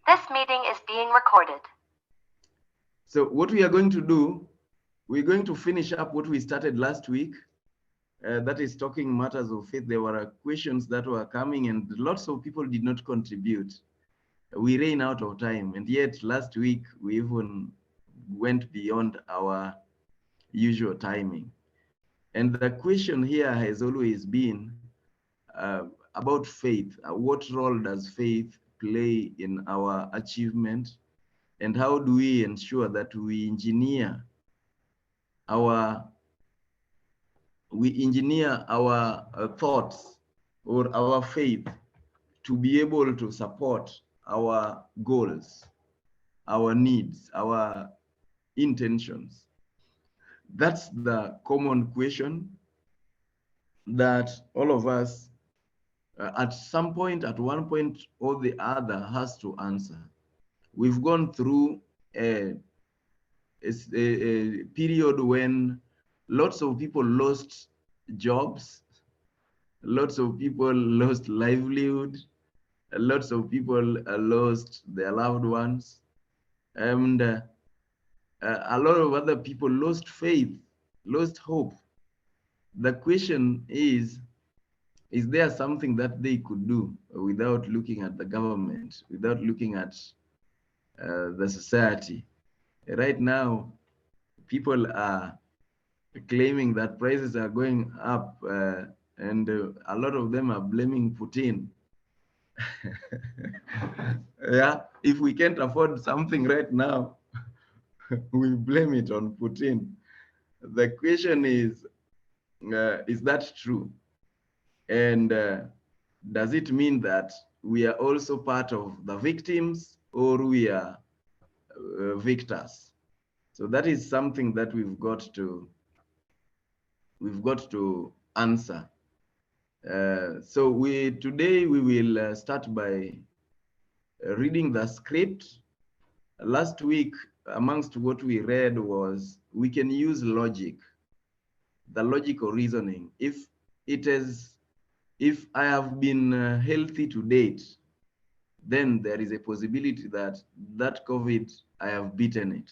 This meeting is being recorded. So what we are going to do, we're going to finish up what we started last week. That is talking matters of faith. There were questions that were coming and lots of people did not contribute. We ran out of time, and yet last week we even went beyond our usual timing. And the question here has always been about faith. What role does faith play in our achievement? And how do we ensure that we engineer our thoughts or our faith to be able to support our goals, our needs, our intentions? That's the common question that all of us at some point, at one point or the other, has to answer. We've gone through a period when lots of people lost jobs, lots of people lost livelihood, lots of people lost their loved ones, and a lot of other people lost faith, lost hope. The question is there something that they could do without looking at the government, without looking at the society? Right now, people are claiming that prices are going up, and a lot of them are blaming Putin. Yeah, if we can't afford something right now, we blame it on Putin. The question is that true? And does it mean that we are also part of the victims, or we are victors? So that is something that we've got to answer. So today we will start by reading the script. Last week, amongst what we read was we can use logic, the logical reasoning. If I have been healthy to date, then there is a possibility that COVID, I have beaten it.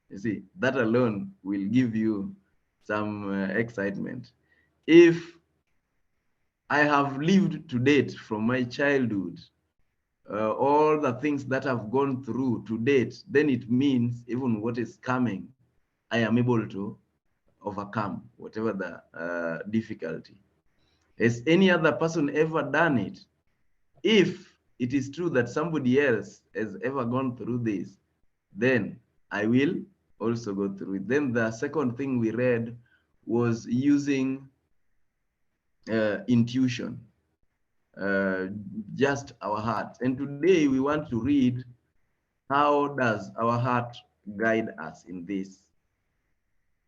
You see, that alone will give you some excitement. If I have lived to date from my childhood, all the things that I've gone through to date, then it means even what is coming, I am able to overcome whatever the difficulty. Has any other person ever done it? If it is true that somebody else has ever gone through this, then I will also go through it. Then the second thing we read was using intuition, just our heart. And today we want to read, how does our heart guide us in this?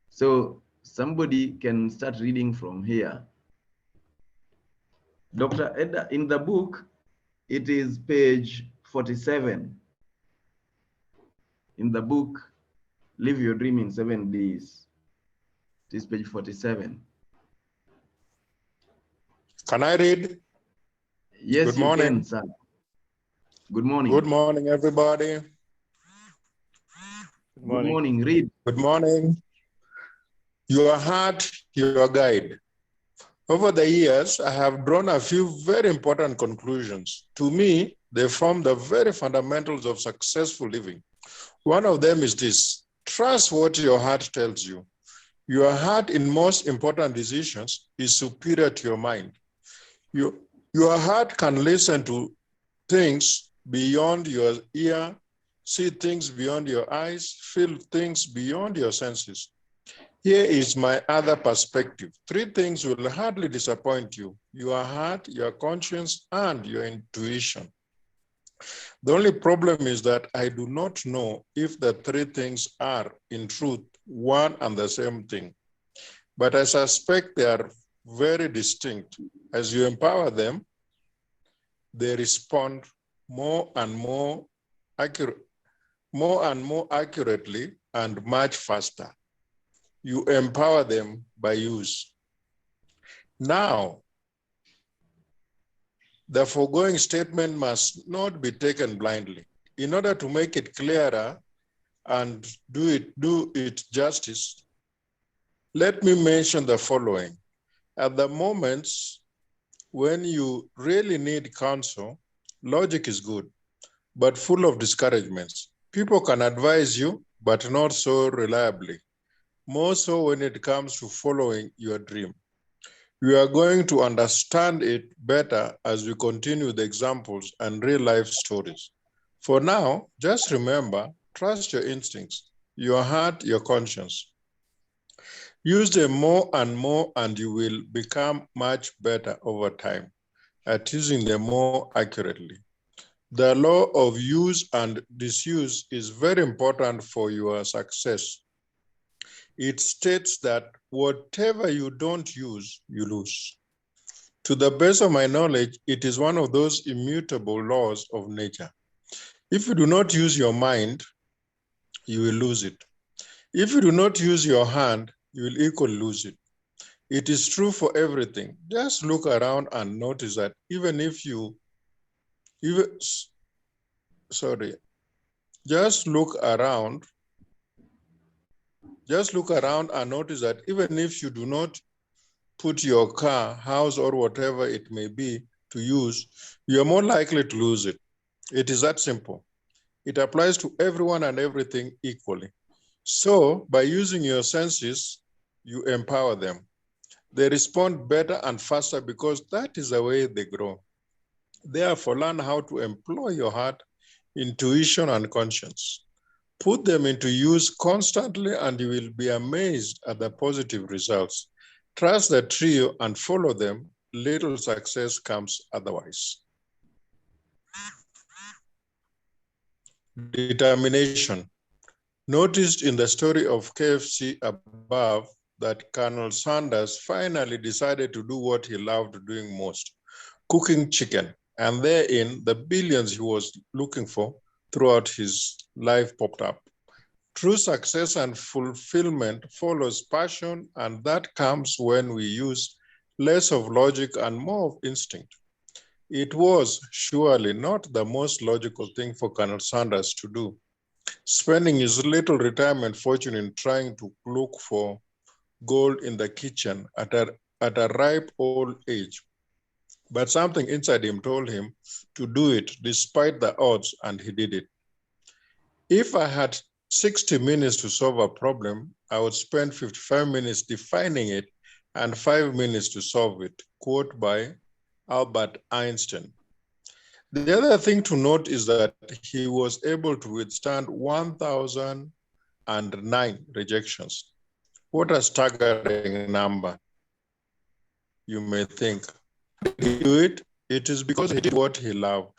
So somebody can start reading from here. Dr. Edda, in the book, it is page 47. In the book, Live Your Dream in 7 Days. It is page 47. Can I read? Yes, Good morning. You can, sir. Good morning. Good morning, everybody. Good morning. Read. Good morning. Your heart, your guide. Over the years, I have drawn a few very important conclusions. To me, they form the very fundamentals of successful living. One of them is this: trust what your heart tells you. Your heart, in most important decisions, is superior to your mind. Your heart can listen to things beyond your ear, see things beyond your eyes, feel things beyond your senses. Here is my other perspective. 3 things will hardly disappoint you: your heart, your conscience, and your intuition. The only problem is that I do not know if the 3 things are, in truth, one and the same thing. But I suspect they are very distinct. As you empower them, they respond more and more accurately and much faster. You empower them by use. Now, the foregoing statement must not be taken blindly. in order to make it clearer and do it justice, let me mention the following. At the moments when you really need counsel, logic is good, but full of discouragements. People can advise you, but not so reliably. More so when it comes to following your dream. We are going to understand it better as we continue the examples and real life stories. For now, just remember, trust your instincts, your heart, your conscience. Use them more and you will become much better over time at using them more accurately. The law of use and disuse is very important for your success. It states that whatever you don't use, you lose. To the best of my knowledge, it is one of those immutable laws of nature. If you do not use your mind, you will lose it. If you do not use your hand, you will equally lose it. It is true for everything. Just look around and notice that just look around and notice that even if you do not put your car, house, or whatever it may be to use, you're more likely to lose it. It is that simple. It applies to everyone and everything equally. So by using your senses, you empower them. They respond better and faster because that is the way they grow. Therefore, learn how to employ your heart, intuition, and conscience. Put them into use constantly and you will be amazed at the positive results. Trust the trio and follow them. Little success comes otherwise. Determination. Noticed in the story of KFC above that Colonel Sanders finally decided to do what he loved doing most, cooking chicken. And therein, the billions he was looking for throughout his life popped up. True success and fulfillment follows passion, and that comes when we use less of logic and more of instinct. It was surely not the most logical thing for Colonel Sanders to do, spending his little retirement fortune in trying to look for gold in the kitchen at a ripe old age. But something inside him told him to do it despite the odds, and he did it. If I had 60 minutes to solve a problem, I would spend 55 minutes defining it and 5 minutes to solve it. Quote by Albert Einstein. The other thing to note is that he was able to withstand 1,009 rejections. What a staggering number, you may think. Did he do it? It is because he did what he loved.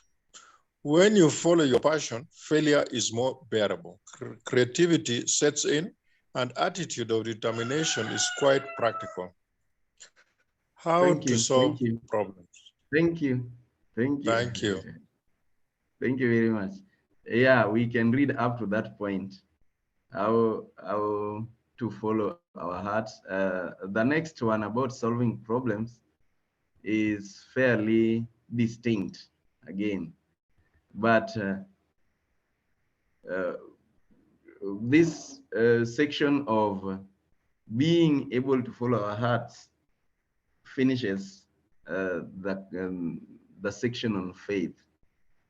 When you follow your passion, failure is more bearable. Creativity sets in, and attitude of determination is quite practical. How to solve problems. Thank you. Thank you. Thank you very much. Yeah, we can read up to that point. How to follow our hearts. The next one about solving problems is fairly distinct again. But this section of being able to follow our hearts finishes the section on faith.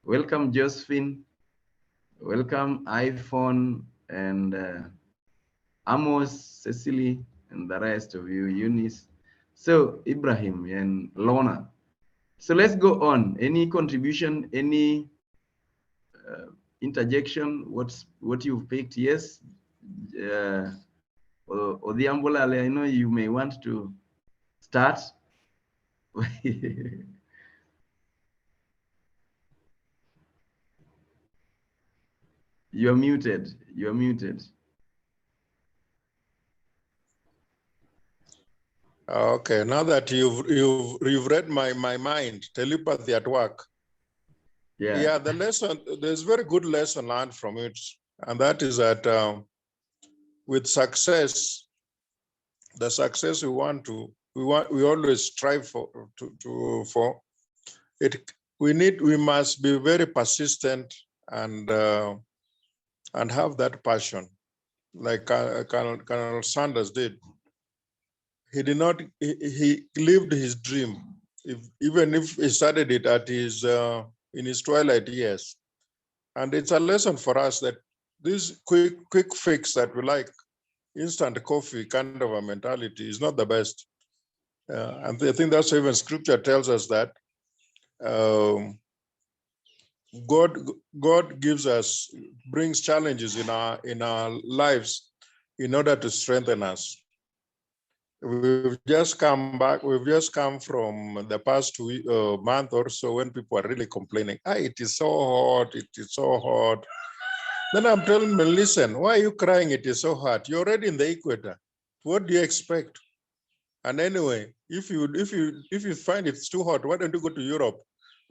Welcome, Josephine. Welcome, iPhone, and Amos, Cecily, and the rest of you, Eunice. So, Ibrahim and Lorna. So let's go on. Any contribution, any interjection, what you've picked? Yes, Odhiambola, I know you may want to start. You're muted. You're muted. Okay, now that you've read my mind, telepathy at work. Yeah, the lesson, there's very good lesson learned from it, and that is that with success, the success we always strive for we must be very persistent and have that passion, like Colonel Sanders did. He did not. He lived his dream, even if he started it at his in his twilight years. And it's a lesson for us that this quick fix that we like, instant coffee kind of a mentality, is not the best. And I think that's even Scripture tells us that God gives us, brings challenges in our lives in order to strengthen us. We've just come back. We've just come from the past month or so when people are really complaining. It is so hot. It is so hot. Then I'm telling them, listen, why are you crying? It is so hot. You're already in the equator. What do you expect? And anyway, if you find it's too hot, why don't you go to Europe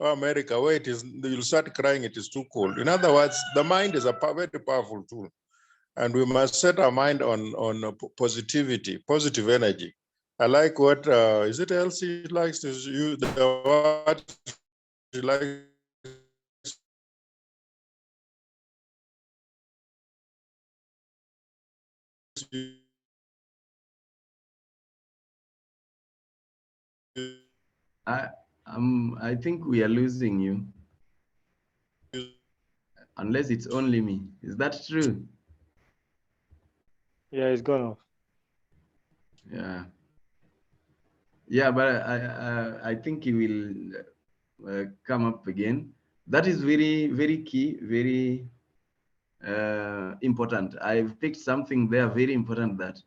or America, where it is, you'll start crying it is too cold. In other words, the mind is a very powerful tool, and we must set our mind on positivity, positive energy. I like what is it Elsie likes to use, the word she likes to I think we are losing you. Unless it's only me. Is that true? Yeah, it's gone off. Yeah. Yeah, but I think he will come up again. That is very, very key, very important. I've picked something there very important, that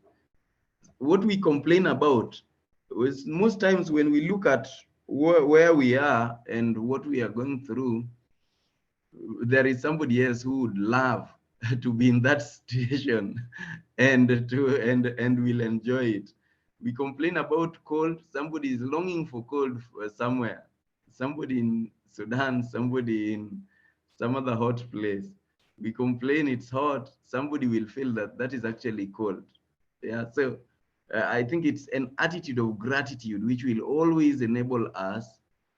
what we complain about is most times when we look at where we are and what we are going through, there is somebody else who would love to be in that situation and will enjoy it. We complain about cold. Somebody is longing for cold somewhere. Somebody in Sudan, somebody in some other hot place. We complain it's hot. Somebody will feel that that is actually cold. Yeah, so I think it's an attitude of gratitude which will always enable us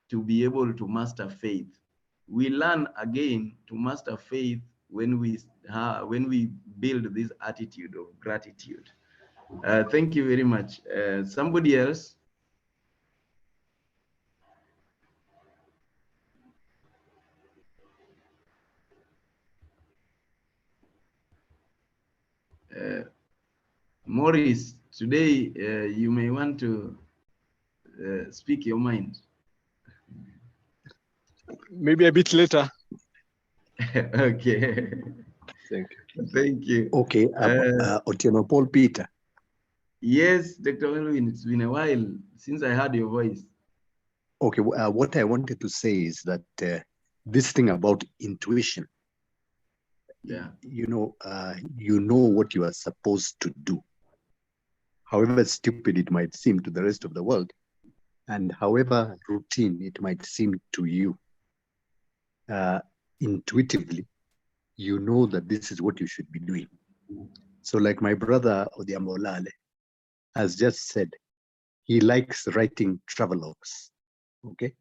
to be able to master faith. We learn again to master faith when we build this attitude of gratitude. Thank you very much. Somebody else? Maurice, today you may want to speak your mind. Maybe a bit later. Okay. Thank you. Thank you. Okay, Otieno Paul Peter. Yes, Dr. Melvin, it's been a while since I heard your voice. Okay, what I wanted to say is that this thing about intuition, Yeah. you know what you are supposed to do. However stupid it might seem to the rest of the world, and however routine it might seem to you, intuitively, you know that this is what you should be doing. So like my brother Odiamolale has just said, he likes writing travelogues, okay?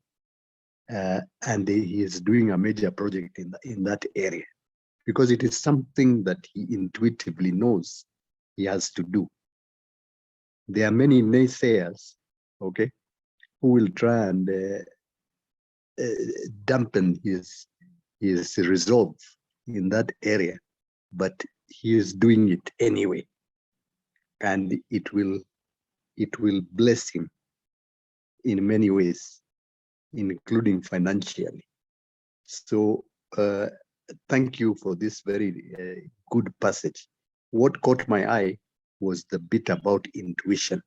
And he is doing a major project in that area because it is something that he intuitively knows he has to do. There are many naysayers, okay, who will try and dampen his resolve in that area, but he is doing it anyway, and it will bless him in many ways, including financially. So thank you for this very good passage. What caught my eye was the bit about intuition,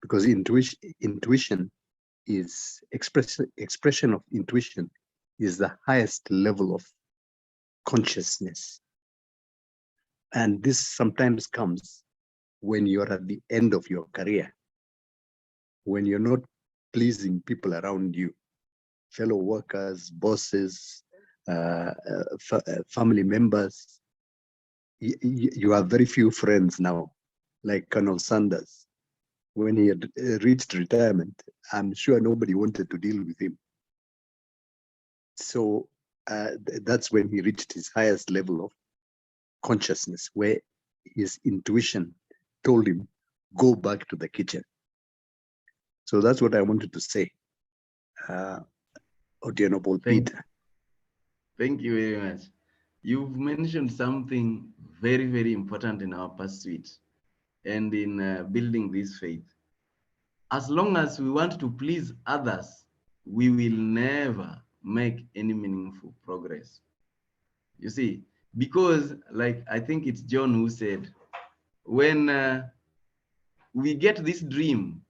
because intuition is expression of intuition is the highest level of consciousness. And this sometimes comes when you're at the end of your career, when you're not pleasing people around you, fellow workers, bosses, family members. You have very few friends now, like Colonel Sanders. When he had reached retirement, I'm sure nobody wanted to deal with him. So that's when he reached his highest level of consciousness, where his intuition told him, go back to the kitchen. So that's what I wanted to say. Honorable Peter. Thank you very much. You've mentioned something very, very important in our pursuit and in building this faith. As long as we want to please others, we will never make any meaningful progress. You see, because like I think it's John who said, when we get this dream,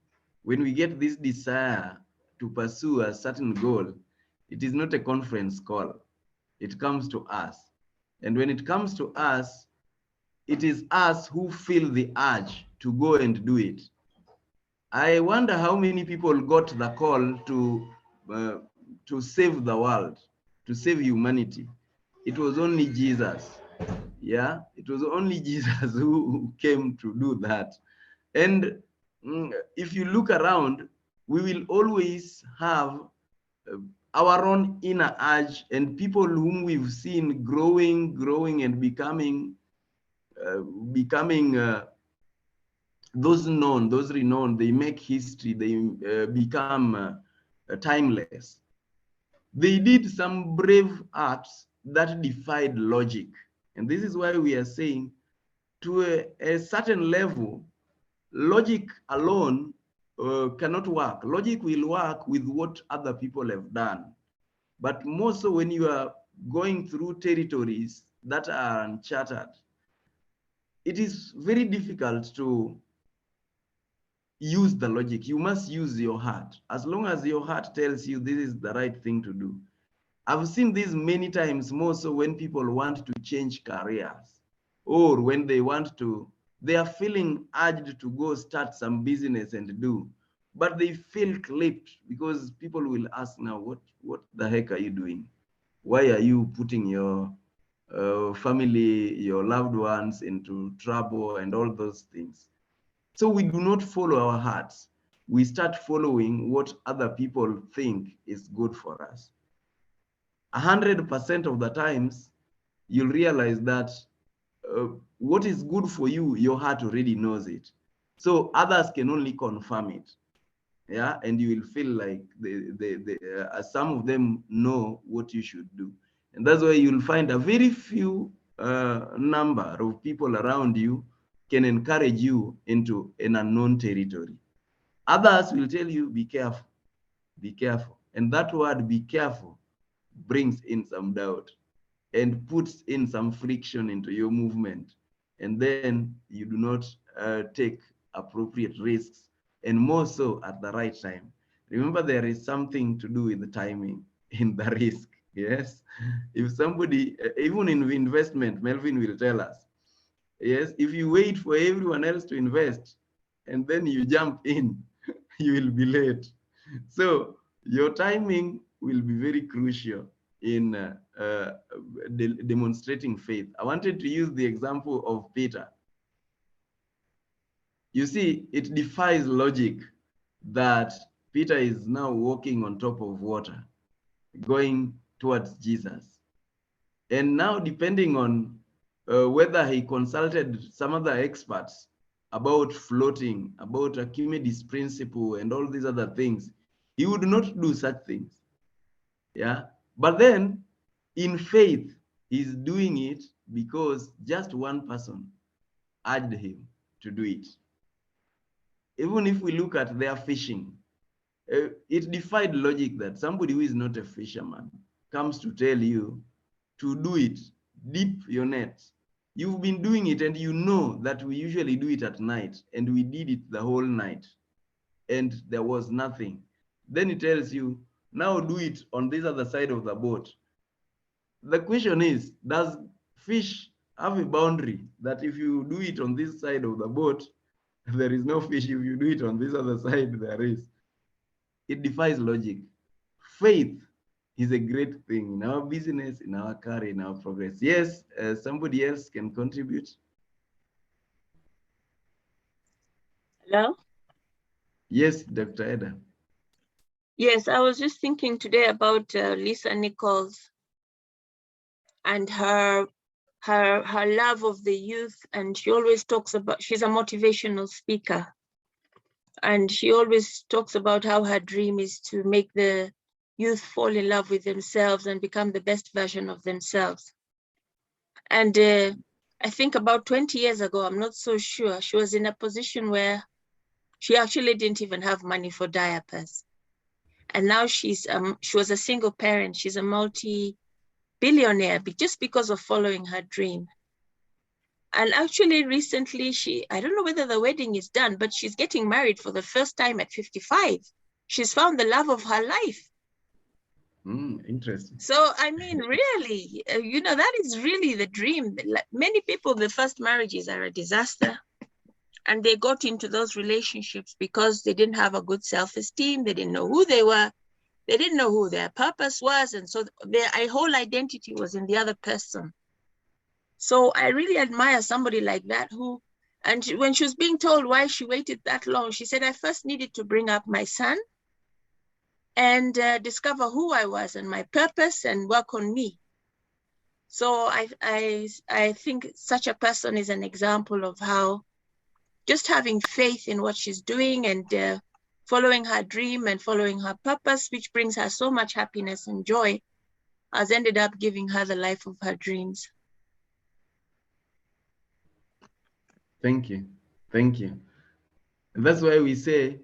when we get this desire to pursue a certain goal, it is not a conference call. It comes to us. And when it comes to us, it is us who feel the urge to go and do it. I wonder how many people got the call to save the world, to save humanity. It was only Jesus. Yeah, it was only Jesus who came to do that. And if you look around, we will always have our own inner urge, and people whom we've seen growing and becoming those known, those renowned, they make history, they become timeless. They did some brave acts that defied logic. And this is why we are saying, to a certain level, logic alone cannot work. Logic will work with what other people have done. But more so when you are going through territories that are uncharted, it is very difficult to use the logic. You must use your heart. As long as your heart tells you this is the right thing to do. I've seen this many times, more so when people want to change careers, or when they are feeling urged to go start some business and do, but they feel clipped because people will ask now, what the heck are you doing? Why are you putting your family, your loved ones into trouble and all those things? So we do not follow our hearts. We start following what other people think is good for us. 100% of the times, you'll realize that what is good for you, your heart already knows it. So others can only confirm it. Yeah, and you will feel like some of them know what you should do. And that's why you'll find a very few number of people around you can encourage you into an unknown territory. Others will tell you, be careful, be careful. And that word, be careful, brings in some doubt and puts in some friction into your movement. And then you do not take appropriate risks, and more so at the right time. Remember, there is something to do with the timing in the risk. Yes. If somebody, even in investment, Melvin will tell us, yes, if you wait for everyone else to invest and then you jump in, you will be late. So your timing will be very crucial in demonstrating faith. I wanted to use the example of Peter. You see, it defies logic that Peter is now walking on top of water, going towards Jesus. And now, depending on whether he consulted some other experts about floating, about Archimedes' principle and all these other things, he would not do such things. Yeah. But then in faith, he's doing it because just one person urged him to do it. Even if we look at their fishing, it defied logic that somebody who is not a fisherman comes to tell you to do it, dip your net. You've been doing it and you know that we usually do it at night, and we did it the whole night and there was nothing. Then it tells you, now do it on this other side of the boat. The question is, does fish have a boundary that if you do it on this side of the boat, there is no fish? If you do it on this other side, there is. It defies logic. Faith is a great thing in our business, in our career, in our progress. Yes, somebody else can contribute. Hello? Yes, Dr. Eda. Yes, I was just thinking today about Lisa Nichols' and her love of the youth. And she always talks about, she's a motivational speaker, and she always talks about how her dream is to make the youth fall in love with themselves and become the best version of themselves. And I think about 20 years ago, I'm not so sure, she was in a position where she actually didn't even have money for diapers. And now she was a single parent. She's a multi-billionaire just because of following her dream. And actually recently I don't know whether the wedding is done, but she's getting married for the first time at 55. She's found the love of her life. Interesting. So, I mean, really, that is really the dream. Like many people, the first marriages are a disaster. And they got into those relationships because they didn't have a good self-esteem. They didn't know who they were. They didn't know who their purpose was. And so their whole identity was in the other person. So I really admire somebody like that and when she was being told why she waited that long, she said, I first needed to bring up my son and discover who I was and my purpose and work on me. So I think such a person is an example of how just having faith in what she's doing and following her dream and following her purpose, which brings her so much happiness and joy, has ended up giving her the life of her dreams. Thank you. Thank you. And that's why we say,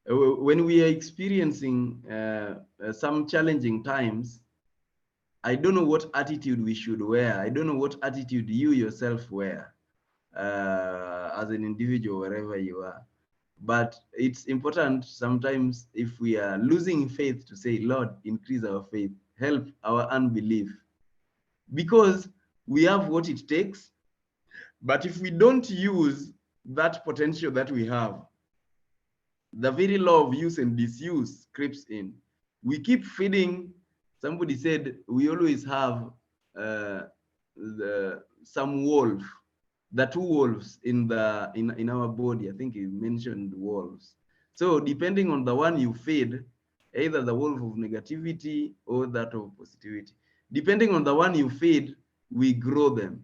when we are experiencing some challenging times, I don't know what attitude we should wear. I don't know what attitude you yourself wear as an individual, wherever you are. But it's important sometimes, if we are losing faith, to say, Lord, increase our faith, help our unbelief. Because we have what it takes, but if we don't use that potential that we have, the very law of use and disuse creeps in. We keep feeding. Somebody said we always have some wolf, the two wolves in our body. I think you mentioned wolves. So depending on the one you feed, either the wolf of negativity or that of positivity, depending on the one you feed, we grow them.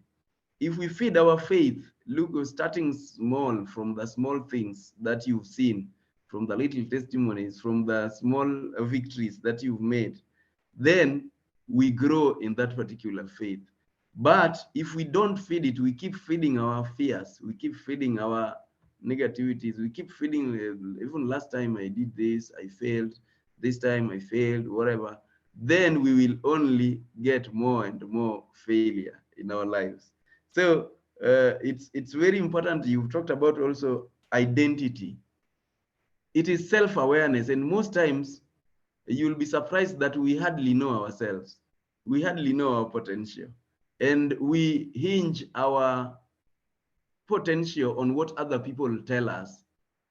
If we feed our faith, look, starting small, from the small things that you've seen, from the little testimonies, from the small victories that you've made, then we grow in that particular faith. But if we don't feed it, we keep feeding our fears, we keep feeding our negativities, we keep feeding, even last time I did this, I failed, this time I failed, whatever, then we will only get more and more failure in our lives. So it's very important. You've talked about also identity. It is self-awareness, and most times you'll be surprised that we hardly know ourselves. We hardly know our potential, and we hinge our potential on what other people tell us.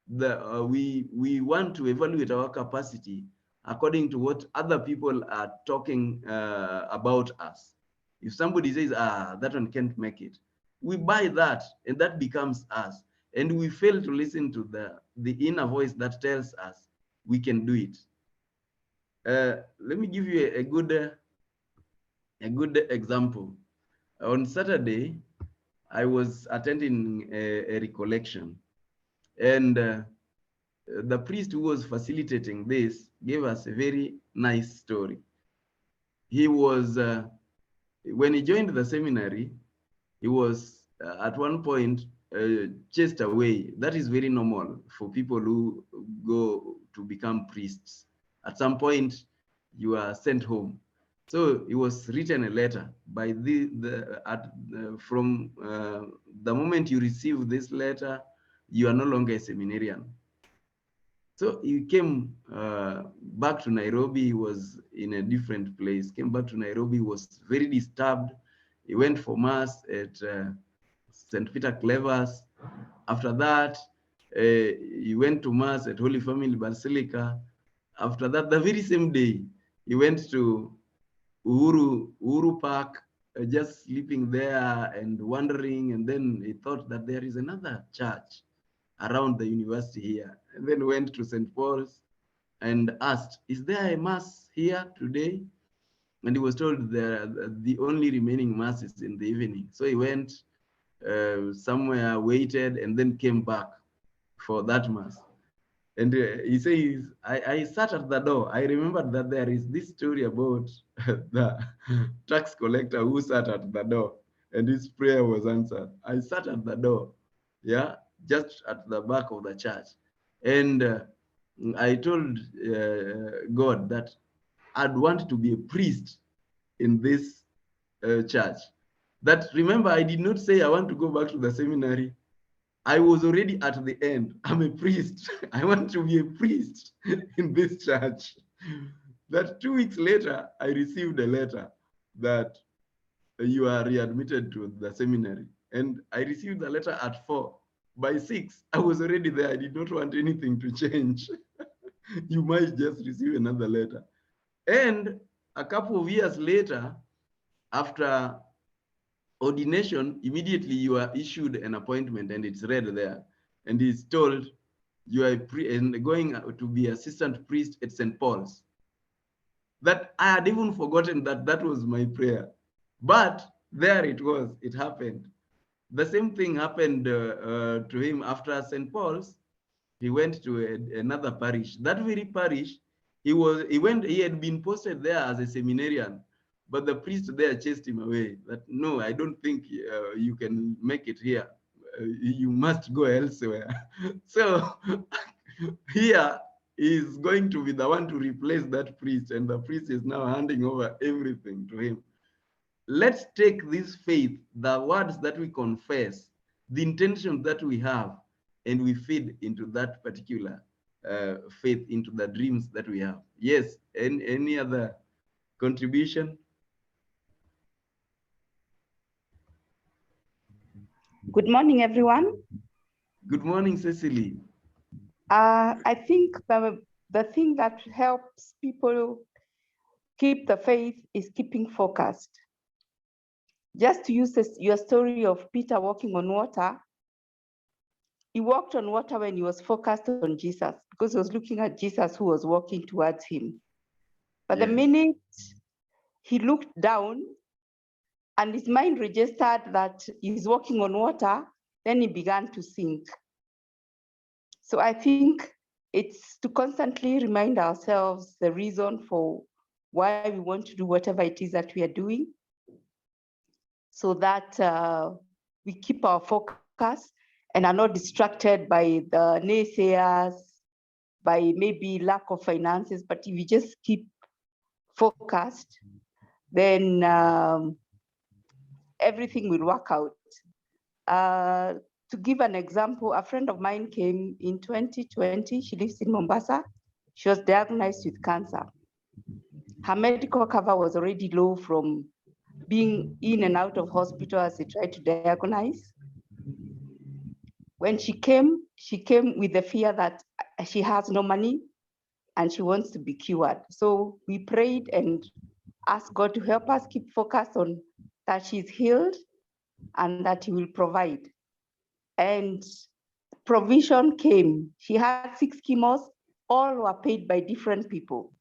We want to evaluate our capacity according to what other people are talking about us. If somebody says, that one can't make it, we buy that, and that becomes us. And we fail to listen to the inner voice that tells us we can do it. Let me give you a good example. On Saturday, I was attending a recollection, and the priest who was facilitating this gave us a very nice story. He was, when he joined the seminary, he was at one point chased away. That is very normal for people who go to become priests. At some point, you are sent home. So he was written a letter by from the moment you receive this letter, you are no longer a seminarian. So he came back to Nairobi. He was in a different place. Came back to Nairobi, was very disturbed. He went for mass at St. Peter Clever's. After that, he went to mass at Holy Family Basilica. After that, the very same day, he went to Uhuru Park, just sleeping there and wandering. And then he thought that there is another church around the university here, and then went to St. Paul's and asked, is there a mass here today? and he was told the only remaining mass is in the evening. So he went somewhere, waited, and then came back for that mass. And he says, I sat at the door. I remembered that there is this story about the tax collector who sat at the door and his prayer was answered. I sat at the door, yeah, just at the back of the church. And I told God that I'd want to be a priest in this church. That, remember, I did not say I want to go back to the seminary. I was already at the end. I'm a priest. I want to be a priest in this church. That 2 weeks later, I received a letter that you are readmitted to the seminary. And I received the letter at 4. By 6, I was already there. I did not want anything to change. You might just receive another letter. And a couple of years later, after ordination, immediately you are issued an appointment and it's read there. And it's told you are going to be assistant priest at St. Paul's. That I had even forgotten that that was my prayer. But there it was, it happened. The same thing happened to him after St. Paul's. He went to another parish. That very parish, he had been posted there as a seminarian, but the priest there chased him away. That, no, I don't think you can make it here. You must go elsewhere. So here is going to be the one to replace that priest, and the priest is now handing over everything to him. Let's take this faith, the words that we confess, the intention that we have, and we feed into that particular faith, into the dreams that we have. Yes, any other contribution? Good morning, everyone. Good morning, Cecily. I think the thing that helps people keep the faith is keeping focused. Just to use your story of Peter walking on water, he walked on water when he was focused on Jesus, because he was looking at Jesus who was walking towards him. But the minute he looked down and his mind registered that he's walking on water, then he began to sink. So I think it's to constantly remind ourselves the reason for why we want to do whatever it is that we are doing, so that we keep our focus and are not distracted by the naysayers, by maybe lack of finances. But if we just keep focused, then everything will work out. To give an example, a friend of mine came in 2020. She lives in Mombasa. She was diagnosed with cancer. Her medical cover was already low from being in and out of hospital as they tried to diagnose. When she came with the fear that she has no money and she wants to be cured. So we prayed and asked God to help us keep focused on that she's healed and that He will provide. And provision came. She had 6 chemos, all were paid by different people.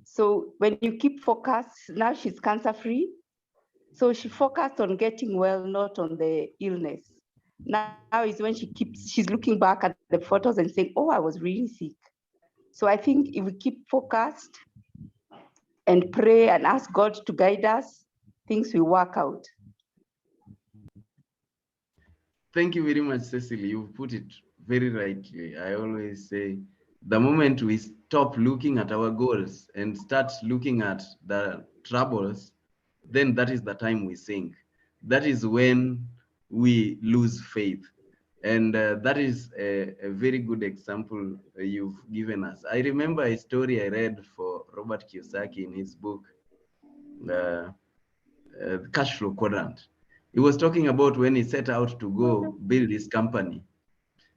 So when you keep focused, now she's cancer-free. So she focused on getting well, not on the illness. Now is when she's looking back at the photos and saying, oh, I was really sick. So I think if we keep focused and pray and ask God to guide us, things will work out. Thank you very much, Cecily. You've put it very rightly. I always say, the moment we stop looking at our goals and start looking at the troubles, then that is the time we sink. That is when we lose faith. And that is a very good example you've given us. I remember a story I read for Robert Kiyosaki in his book, Cash Flow Quadrant. He was talking about when he set out to go build his company.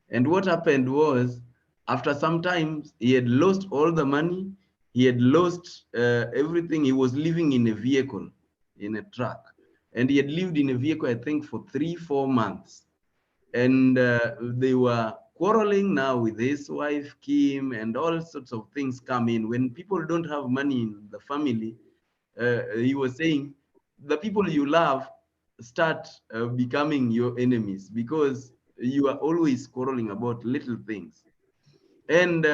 And what happened was, after some time, he had lost all the money. He had lost everything. He was living in a vehicle, in a truck. And he had lived in a vehicle, I think, for 3-4 months. And they were quarreling now with his wife, Kim, and all sorts of things come in. When people don't have money in the family, he was saying the people you love start becoming your enemies because you are always quarreling about little things. And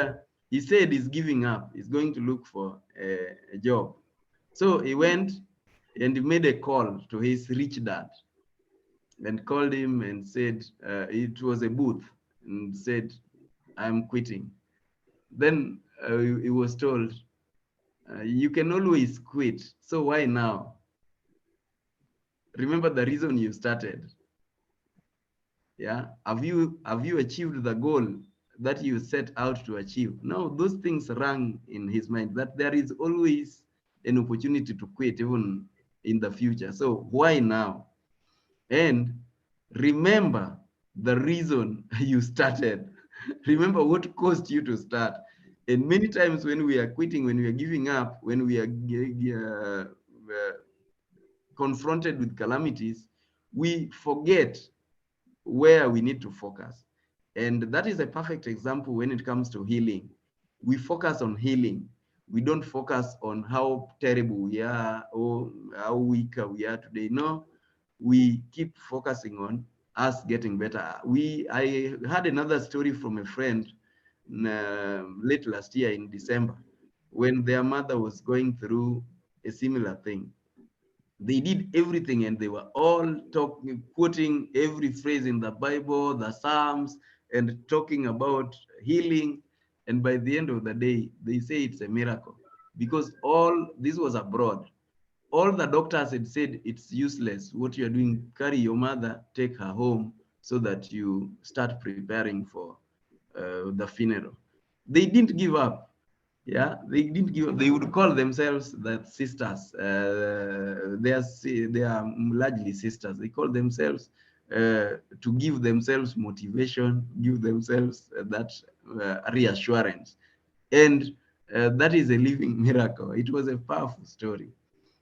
he said he's giving up. He's going to look for a job. So he went and he made a call to his rich dad and called him and said, it was a booth, and said, I'm quitting. Then he was told, you can always quit. So why now? Remember the reason you started. Yeah. Have you achieved the goal that you set out to achieve? No, those things rang in his mind that there is always an opportunity to quit even in the future. So why now? And remember the reason you started. Remember what caused you to start. And many times when we are quitting, when we are giving up, when we are confronted with calamities, we forget where we need to focus. And that is a perfect example when it comes to healing. We focus on healing. We don't focus on how terrible we are or how weak we are today. No, we keep focusing on us getting better. I had another story from a friend late last year in December when their mother was going through a similar thing. They did everything and they were all quoting every phrase in the Bible, the Psalms, and talking about healing. And by the end of the day, they say it's a miracle because all this was abroad. All the doctors had said it's useless. What you're doing, carry your mother, take her home so that you start preparing for the funeral. They didn't give up. Yeah, they didn't give. They would call themselves the sisters. They are largely sisters. They call themselves to give themselves motivation, give themselves that reassurance, and that is a living miracle. It was a powerful story.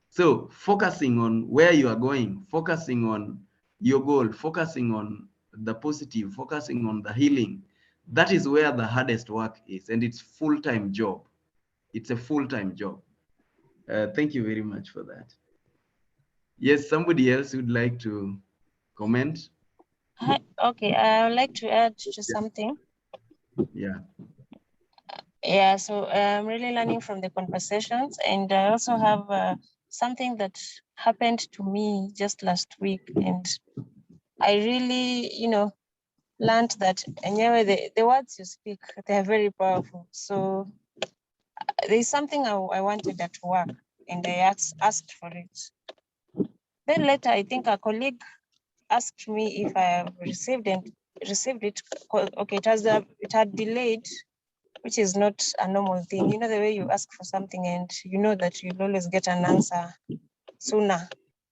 So focusing on where you are going, focusing on your goal, focusing on the positive, focusing on the healing, that is where the hardest work is, and it's full-time job. It's a full-time job. Thank you very much for that. Yes, somebody else would like to comment? Okay, I would like to add to something. Yeah. Yeah, so I'm really learning from the conversations, and I also have something that happened to me just last week, and I really, learned that anyway, the words you speak, they are very powerful. So there's something I wanted at work, and I asked for it. Then later, I think a colleague asked me if I have received it. Okay, it had delayed, which is not a normal thing. You know, the way you ask for something and you know that you'll always get an answer sooner,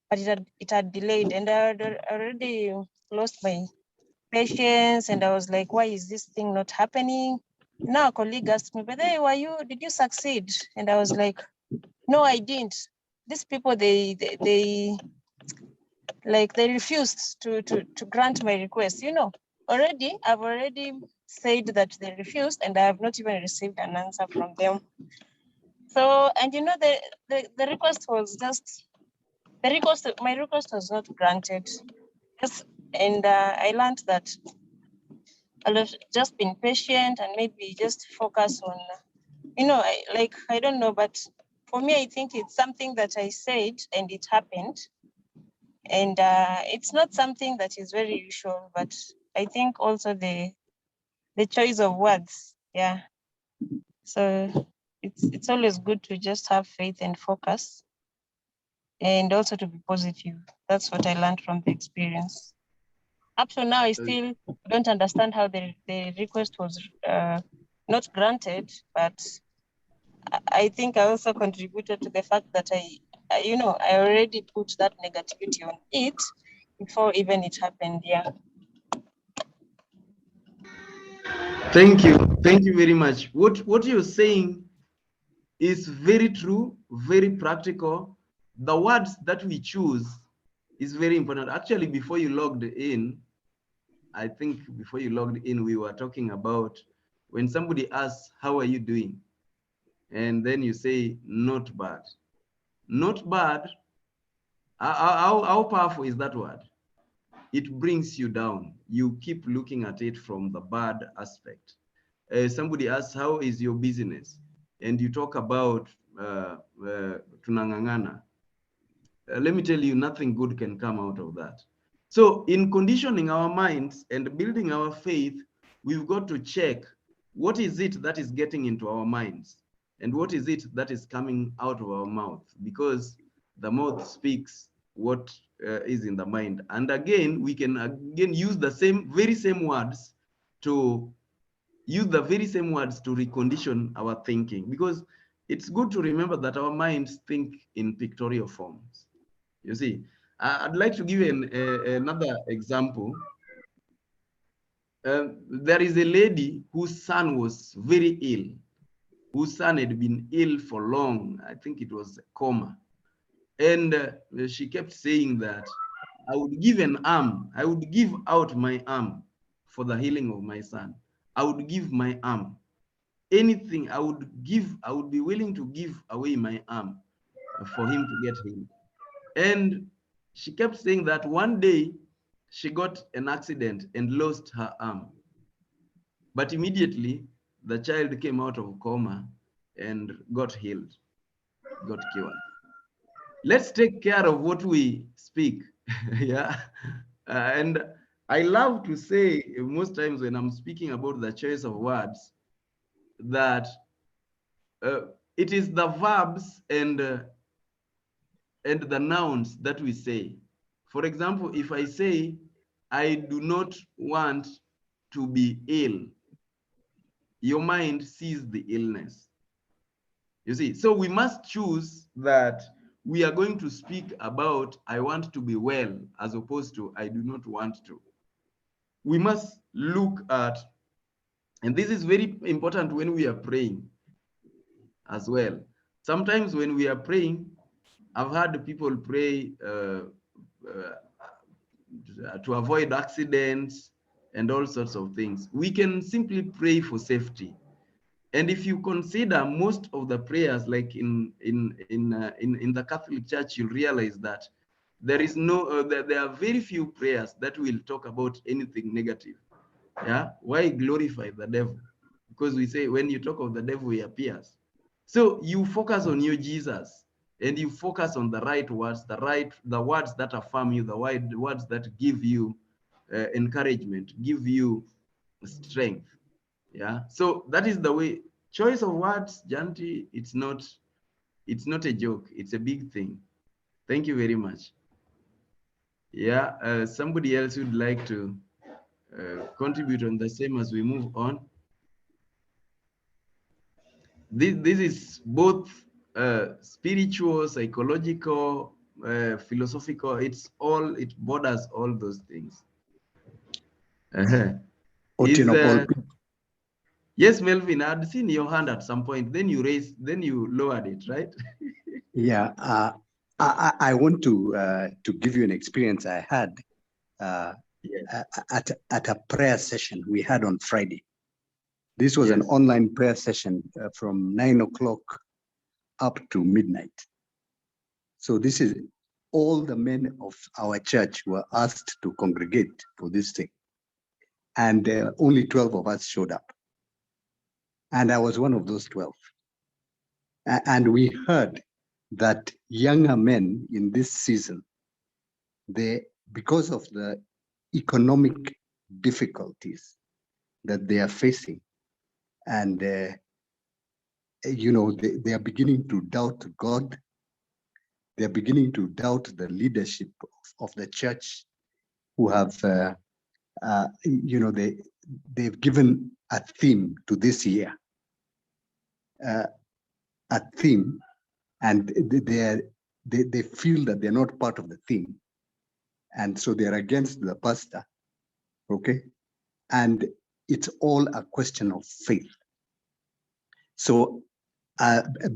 but it had delayed, and I had already lost my patience, and I was like, why is this thing not happening? Now a colleague asked me, but hey, did you succeed? And I was like, no, I didn't. These people, they refused to grant my request. I've already said that they refused, and I have not even received an answer from them. So, and the request was my request was not granted. And I learned that I'll have just been patient and maybe just focus on, I don't know, but for me, I think it's something that I said and it happened. And it's not something that is very usual, but I think also the choice of words, yeah. So it's always good to just have faith and focus, and also to be positive. That's what I learned from the experience. Up to now, I still don't understand how the request was not granted, but I think I also contributed to the fact that I already put that negativity on it before even it happened. Yeah. Thank you very much. What you're saying is very true, very practical. The words that we choose is very important. Actually, before you logged in, I think before you logged in, we were talking about when somebody asks, how are you doing? And then you say, not bad. not bad. How powerful is that word? It brings you down. You keep looking at it from the bad aspect. Somebody asks, how is your business? And you talk about tunangangana. Let me tell you, nothing good can come out of that. So in conditioning our minds and building our faith, we've got to check what is it that is getting into our minds and what is it that is coming out of our mouth, because the mouth speaks what is in the mind. And again, we can use the very same words to recondition our thinking, because it's good to remember that our minds think in pictorial forms. You see, I'd like to give you another example. There is a lady whose son was very ill, whose son had been ill for long. I think it was a coma. And she kept saying that I would give an arm, I would give out my arm for the healing of my son. I would give my arm. Anything I would be willing to give away my arm for him to get healed. And she kept saying that one day she got an accident and lost her arm. But immediately the child came out of coma and got healed, got cured. Let's take care of what we speak. Yeah. And I love to say most times when I'm speaking about the choice of words that it is the verbs and the nouns that we say. For example, if I say, I do not want to be ill, your mind sees the illness. You see, so we must choose that we are going to speak about, I want to be well, as opposed to, I do not want to. We must look at, and this is very important when we are praying as well. Sometimes when we are praying, I've heard people pray to avoid accidents and all sorts of things. We can simply pray for safety. And if you consider most of the prayers, like in the Catholic Church, you'll realize that there is no, there are very few prayers that will talk about anything negative. Yeah, why glorify the devil? Because we say when you talk of the devil, he appears. So you focus on your Jesus, and you focus on the right words, the words that affirm you, the words that give you encouragement, give you strength. Yeah, so that is the way. Choice of words, Janti, it's not a joke, it's a big thing. Thank you very much. Yeah, somebody else would like to contribute on the same as we move on. This is both spiritual, psychological, philosophical. It borders all those things. Yes, Melvin, I'd seen your hand at some point. Then you lowered it, right? Yeah, I want to give you an experience I had yes. at a prayer session we had on Friday. This was an online prayer session from 9 o'clock up to midnight. So this is all the men of our church were asked to congregate for this thing. And only 12 of us showed up. And I was one of those 12. And we heard that younger men in this season, because of the economic difficulties that they are facing, and you know, they are beginning to doubt God. They're beginning to doubt the leadership of the church, who have, you know, they've given a theme to this year, a theme, and they feel that they're not part of the theme, and so they're against the pastor. Okay, and it's all a question of faith. So,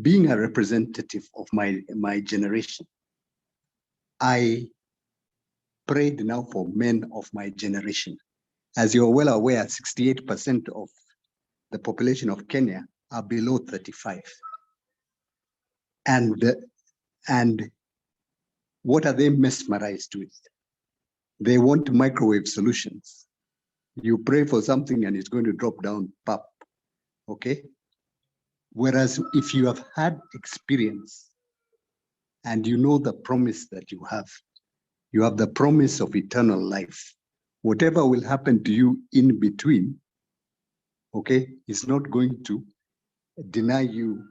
being a representative of my generation, I prayed now for men of my generation. As you're well aware, 68% of the population of Kenya are below 35. And And what are they mesmerized with? They want microwave solutions. You pray for something and it's going to drop down, pop, okay? Whereas if you have had experience and you know the promise that you have the promise of eternal life. Whatever will happen to you in between, okay, is not going to deny you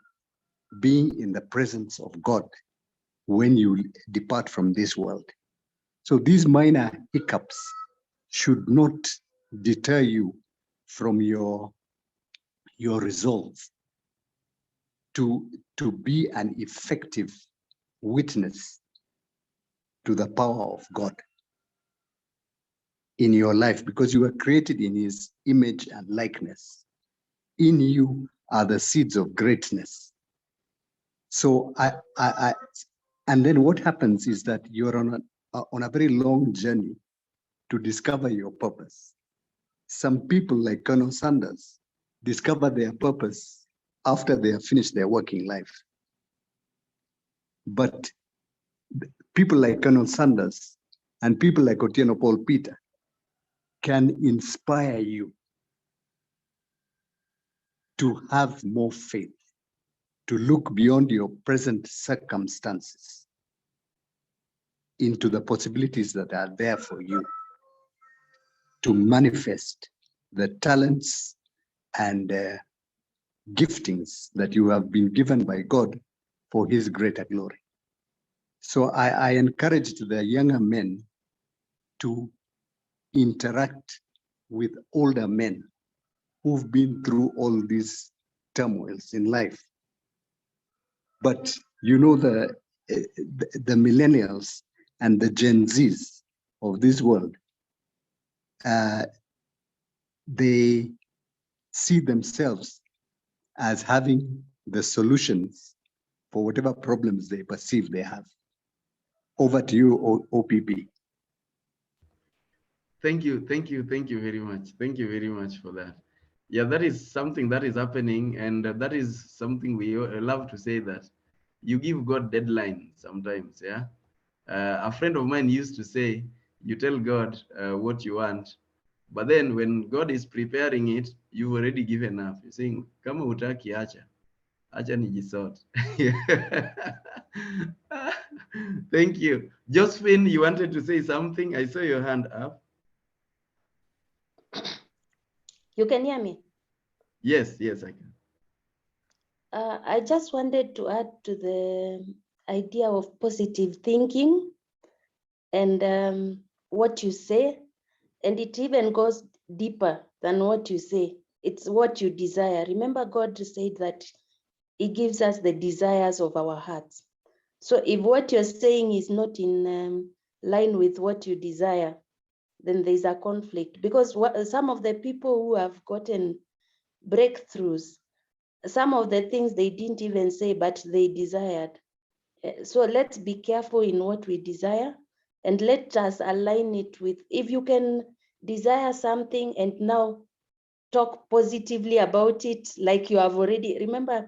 being in the presence of God when you depart from this world. So these minor hiccups should not deter you from your resolve to be an effective witness to the power of God in your life, because you were created in his image and likeness. In you are the seeds of greatness. So and then what happens is that you're on a very long journey to discover your purpose. Some people like Colonel Sanders discover their purpose after they have finished their working life. But people like Colonel Sanders and people like Otieno Paul Peter can inspire you to have more faith, to look beyond your present circumstances into the possibilities that are there for you, to manifest the talents and giftings that you have been given by God for his greater glory. So I encouraged the younger men to interact with older men who've been through all these turmoils in life. But you know, the millennials and the Gen Zs of this world, they see themselves as having the solutions for whatever problems they perceive they have. Over to you, OPP. Thank you very much. Thank you very much for that. Yeah, that is something that is happening, and that is something we love to say, that you give God deadline sometimes. Yeah, a friend of mine used to say, you tell God what you want, but then when God is preparing it, you've already given up. You're saying, kama hutaki acha nijisort. Thank you. Josephine, you wanted to say something? I saw your hand up. You can hear me? Yes, I can. I just wanted to add to the idea of positive thinking and what you say, and it even goes deeper than what you say. It's what you desire. Remember, God said that he gives us the desires of our hearts. So if what you're saying is not in line with what you desire, then there's a conflict, because some of the people who have gotten breakthroughs, some of the things they didn't even say, but they desired. So let's be careful in what we desire, and let us align it with, if you can desire something and now talk positively about it, like you have already, remember,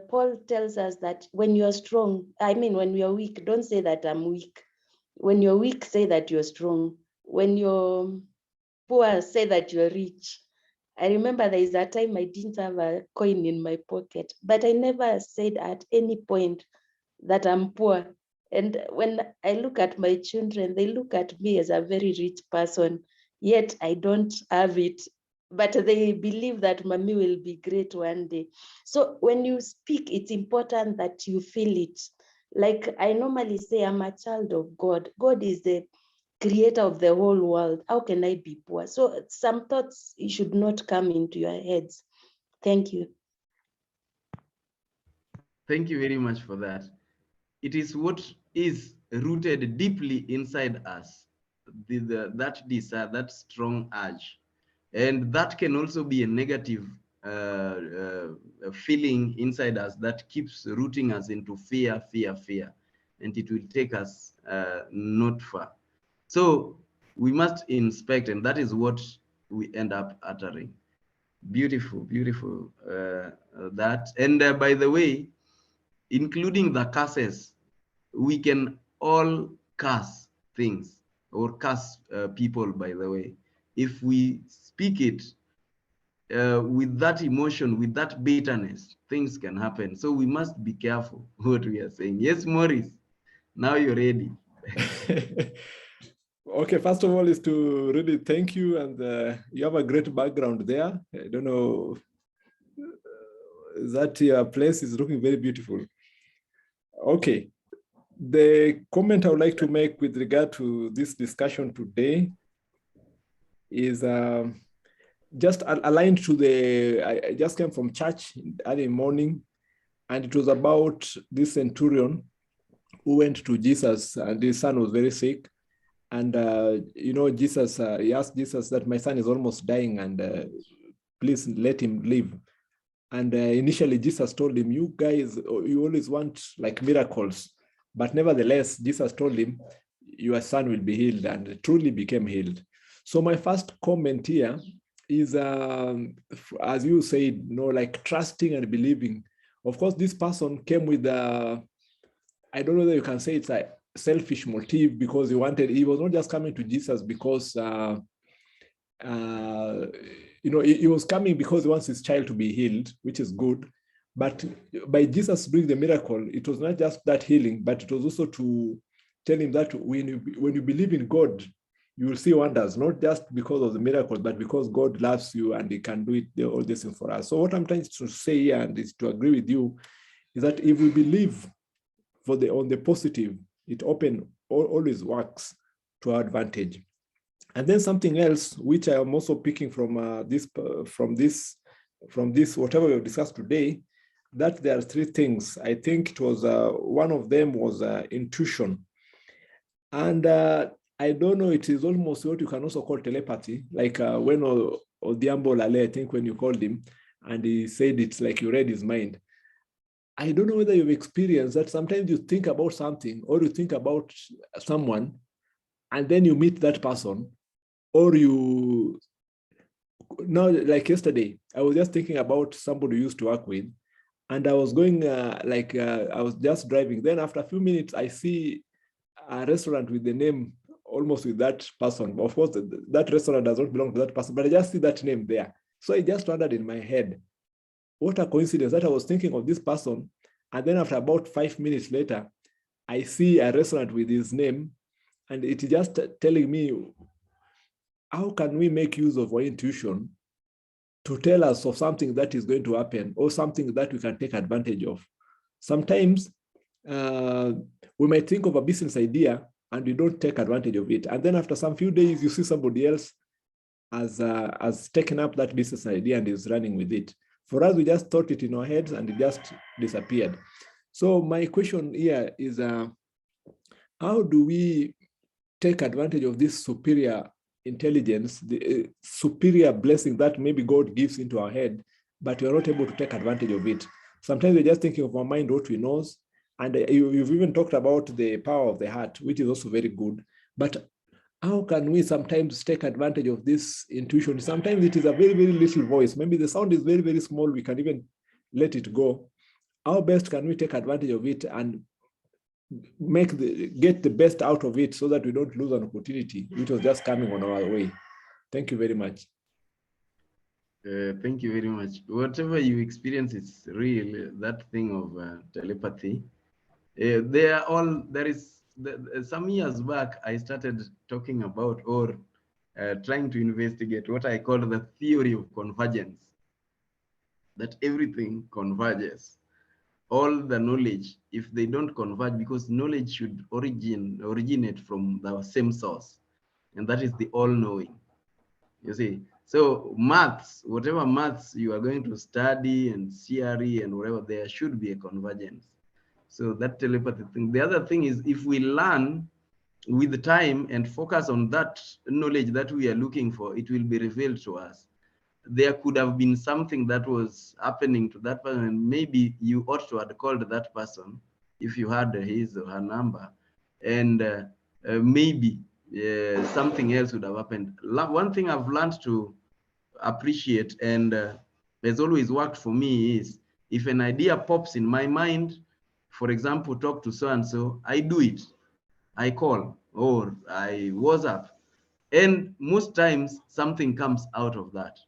Paul tells us that when you are strong, when you are weak, don't say that I'm weak. When you're weak, say that you're strong. When you're poor, say that you're rich. I remember there is a time I didn't have a coin in my pocket, but I never said at any point that I'm poor. And when I look at my children, they look at me as a very rich person, yet I don't have it. But they believe that mommy will be great one day. So when you speak, it's important that you feel it. Like I normally say, I'm a child of God. God is the creator of the whole world. How can I be poor? So some thoughts should not come into your heads. Thank you. Thank you very much for that. It is what is rooted deeply inside us, that desire, that strong urge. And that can also be a negative feeling inside us that keeps rooting us into fear. And it will take us not far. So we must inspect, and that is what we end up uttering. Beautiful that. And by the way, including the curses we can all curse things or curse people, by the way. If we speak it with that emotion, with that bitterness, things can happen. So we must be careful what we are saying. Yes, Maurice, now you're ready. Okay, first of all is to really thank you, and you have a great background there. I don't know, that your place is looking very beautiful. Okay, the comment I would like to make with regard to this discussion today is just aligned to I just came from church early morning, and it was about this centurion who went to Jesus, and his son was very sick. And, you know, Jesus, he asked Jesus that my son is almost dying, and please let him live. And initially Jesus told him, you guys, you always want like miracles. But nevertheless, Jesus told him, your son will be healed, and truly became healed. So my first comment here is, as you said, you know, like trusting and believing. Of course, this person came with, I don't know whether you can say it's a selfish motive, because he was not just coming to Jesus because, you know, he was coming because he wants his child to be healed, which is good. But by Jesus doing the miracle, it was not just that healing, but it was also to tell him that when you believe in God, you will see wonders, not just because of the miracles, but because God loves you and he can do it, all this thing for us. So what I'm trying to say here, and is to agree with you, is that if we believe on the positive, it always works to our advantage. And then something else, which I am also picking from this, whatever we discussed today, that there are three things. I think it was, one of them was intuition. And I don't know, it is almost what you can also call telepathy, like when Odiambo Lale, I think when you called him, and he said it's like you read his mind. I don't know whether you've experienced that. Sometimes you think about something, or you think about someone, and then you meet that person, or now, like yesterday, I was just thinking about somebody you used to work with, and I was going, I was just driving. Then after a few minutes, I see a restaurant with the name almost with that person. Of course, that restaurant does not belong to that person, but I just see that name there. So I just wondered in my head, what a coincidence that I was thinking of this person. And then after about 5 minutes later, I see a restaurant with his name, and it's just telling me, how can we make use of our intuition to tell us of something that is going to happen, or something that we can take advantage of? Sometimes we might think of a business idea and we don't take advantage of it. And then after some few days, you see somebody else has taken up that business idea and is running with it. For us, we just thought it in our heads and it just disappeared. So my question here is, how do we take advantage of this superior intelligence, the superior blessing that maybe God gives into our head, but we are not able to take advantage of it? Sometimes we're just thinking of our mind, what we know, and you've even talked about the power of the heart, which is also very good. But how can we sometimes take advantage of this intuition? Sometimes it is a very, very little voice. Maybe the sound is very, very small. We can even let it go. How best can we take advantage of it and get the best out of it, so that we don't lose an opportunity which was just coming on our way? Thank you very much. Thank you very much. Whatever you experience is real, that thing of telepathy. Some years back, I started talking about, or trying to investigate, what I call the theory of convergence, that everything converges. All the knowledge, if they don't converge, because knowledge should originate from the same source, and that is the all-knowing, you see. So maths, whatever maths you are going to study, and CRE and whatever, there should be a convergence. So that telepathy thing. The other thing is, if we learn with time and focus on that knowledge that we are looking for, it will be revealed to us. There could have been something that was happening to that person, and maybe you ought to have called that person if you had his or her number, and maybe something else would have happened. One thing I've learned to appreciate, and has always worked for me, is if an idea pops in my mind, for example, talk to so-and-so, I do it. I call or I WhatsApp. And most times something comes out of that.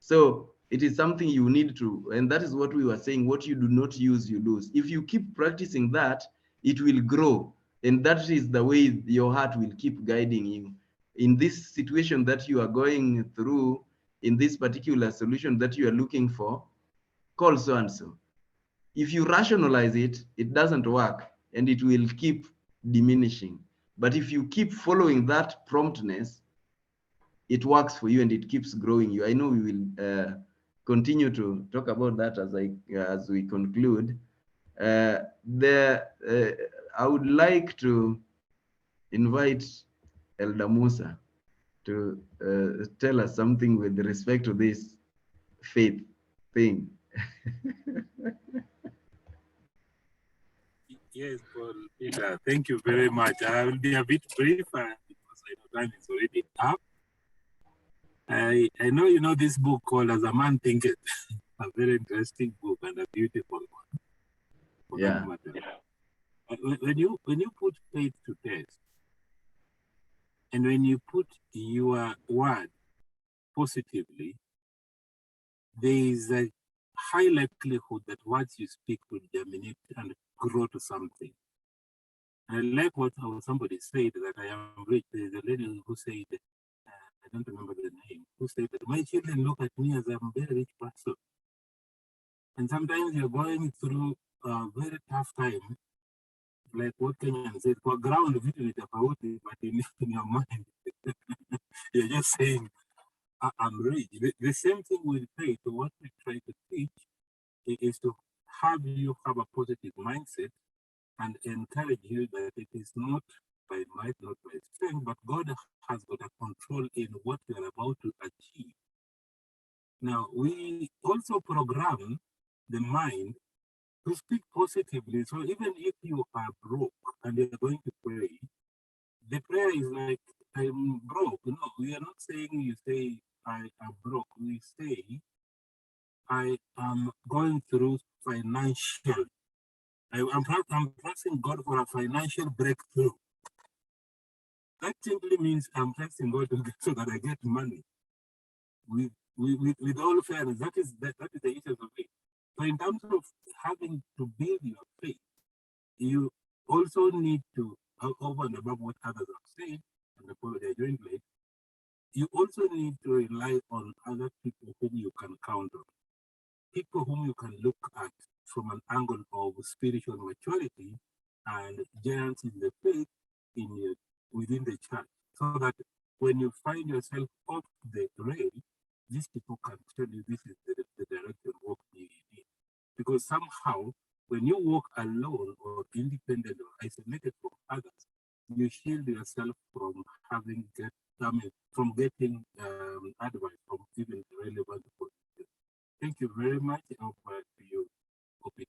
So it is something you need to, and that is what we were saying, what you do not use, you lose. If you keep practicing that, it will grow. And that is the way your heart will keep guiding you. In this situation that you are going through, in this particular solution that you are looking for, call so-and-so. If you rationalize it, it doesn't work and it will keep diminishing. But if you keep following that promptness, it works for you and it keeps growing you. I know we will continue to talk about that as we conclude. I would like to invite Elder Musa to tell us something with respect to this faith thing. Yes, Paul Peter, thank you very much. I will be a bit brief because I know time is already up. I know you know this book called As a Man Thinketh, a very interesting book and a beautiful one. For Yeah. that matter. When you put faith to test, and when you put your word positively, there is a high likelihood that what you speak will germinate and grow to something. I like what somebody said that I am rich. There's a lady who said, I don't remember the name, who said that my children look at me as I'm a very rich person. And sometimes you're going through a very tough time, like what Kenyan said, for ground with about it, but in your mind, you're just saying, I'm rich. The same thing with faith. So what we try to teach is to have you have a positive mindset and encourage you that it is not by might, not by strength, but God has got a control in what you are about to achieve. Now, we also program the mind to speak positively. So even if you are broke and you're going to pray, the prayer is like, I'm broke. No, we are not saying you say, I am broke. We say, I am going through financial. I'm trusting God for a financial breakthrough. That simply means I'm trusting God so that I get money. With all fairness, that is the essence of it. So in terms of having to build your faith, you also need to, over and above what others have said, and apologize jointly, you also need to rely on other people whom you can count on. People whom you can look at from an angle of spiritual maturity and giants in the faith within the church, so that when you find yourself off the rail, these people can tell you this is the direction walk you in. Because somehow, when you walk alone or independent or isolated from others, you shield yourself from getting advice from even relevant people. Thank you very much. Over to you, OPT.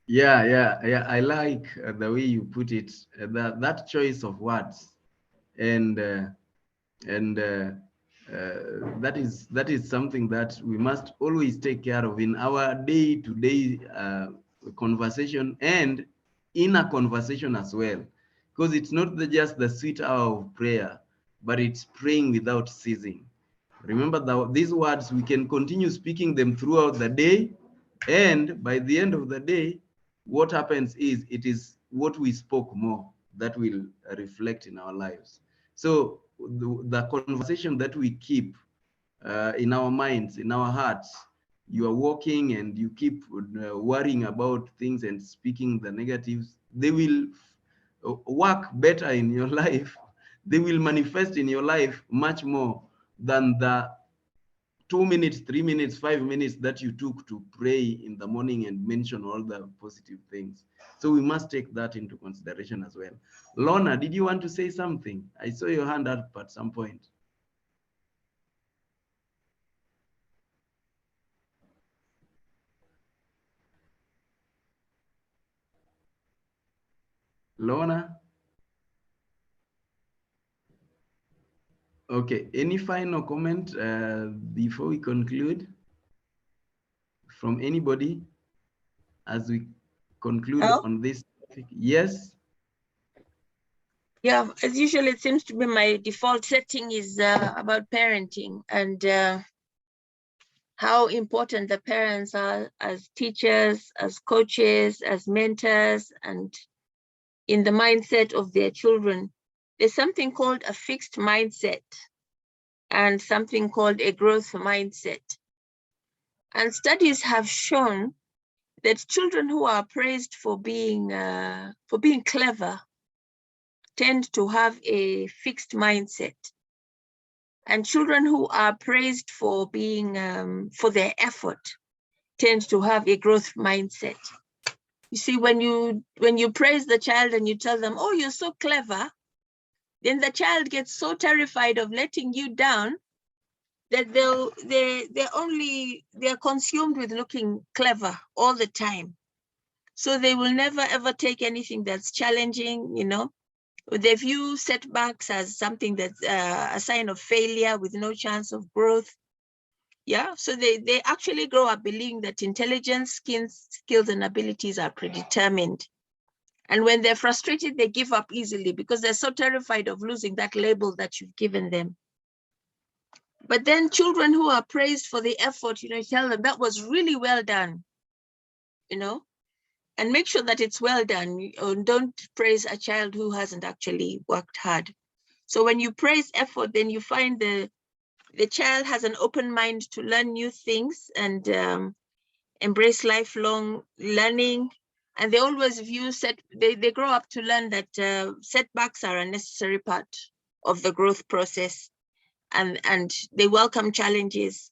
Yeah. I like the way you put it. That choice of words, and that is something that we must always take care of in our day-to-day conversation and in a conversation as well, because it's not just the sweet hour of prayer, but it's praying without ceasing. Remember that these words, we can continue speaking them throughout the day, and by the end of the day, what happens is it is what we spoke more that will reflect in our lives. So the conversation that we keep in our minds, in our hearts, you are walking and you keep worrying about things and speaking the negatives, they will work better in your life. They will manifest in your life much more than the 2 minutes, 3 minutes, 5 minutes that you took to pray in the morning and mention all the positive things. So we must take that into consideration as well. Lorna, did you want to say something? I saw your hand up at some point. Lorna? Okay, any final comment before we conclude from anybody as we conclude Oh. on this topic? Yes. Yeah, as usual, it seems to be my default setting is about parenting and how important the parents are as teachers, as coaches, as mentors, and in the mindset of their children. There's something called a fixed mindset and something called a growth mindset. And studies have shown that children who are praised for being clever tend to have a fixed mindset. And children who are praised for being for their effort tend to have a growth mindset. You see, when you praise the child and you tell them, "Oh, you're so clever," then the child gets so terrified of letting you down that they're consumed with looking clever all the time. So they will never ever take anything that's challenging, you know. They view setbacks as something that's a sign of failure with no chance of growth. Yeah, so they actually grow up believing that intelligence, skills, and abilities are predetermined. And when they're frustrated, they give up easily because they're so terrified of losing that label that you've given them. But then children who are praised for the effort, you know, tell them that was really well done, you know, and make sure that it's well done. Don't praise a child who hasn't actually worked hard. So when you praise effort, then you find the child has an open mind to learn new things and embrace lifelong learning. And they always view they grow up to learn that setbacks are a necessary part of the growth process, and they welcome challenges.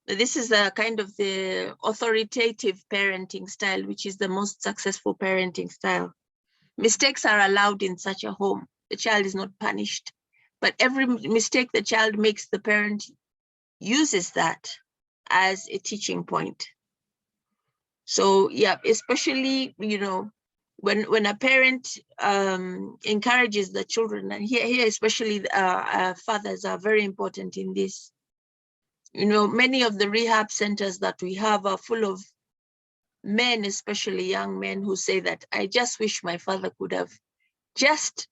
This is a kind of the authoritative parenting style, which is the most successful parenting style. Mistakes are allowed in such a home. The child is not punished, but every mistake the child makes, the parent uses that as a teaching point. So yeah, especially, you know, when a parent encourages the children, and here especially fathers are very important in this. You know, many of the rehab centers that we have are full of men, especially young men, who say that, "I just wish my father could have just